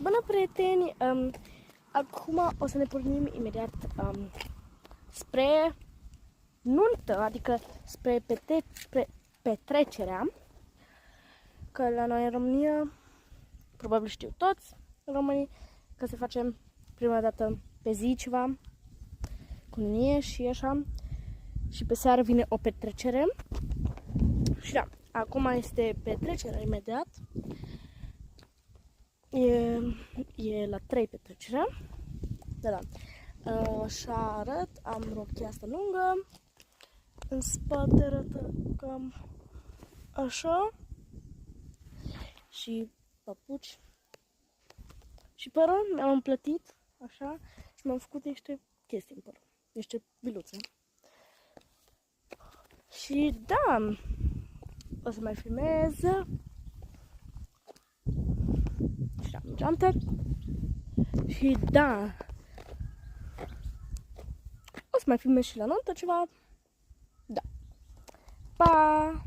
Bună, prieteni! Acum o să ne pornim imediat spre nuntă, adică spre petrecerea, că la noi în România, probabil știu toți românii, că se face prima dată pe zi ceva, cununie și așa, și pe seară vine o petrecere. Și da, acum este petrecerea imediat. E la 3 petrecerea. Da. Și arăt, am rochia asta lungă. În spate arată cam așa. Și papuci. Și părul mi-am împlătit așa și mi-am făcut niște chestii în păr. Niște biluțe. Și da, o să mai filmez. Și am geante. Și da, o să mai filmez și la nuntă ceva. Da. Pa!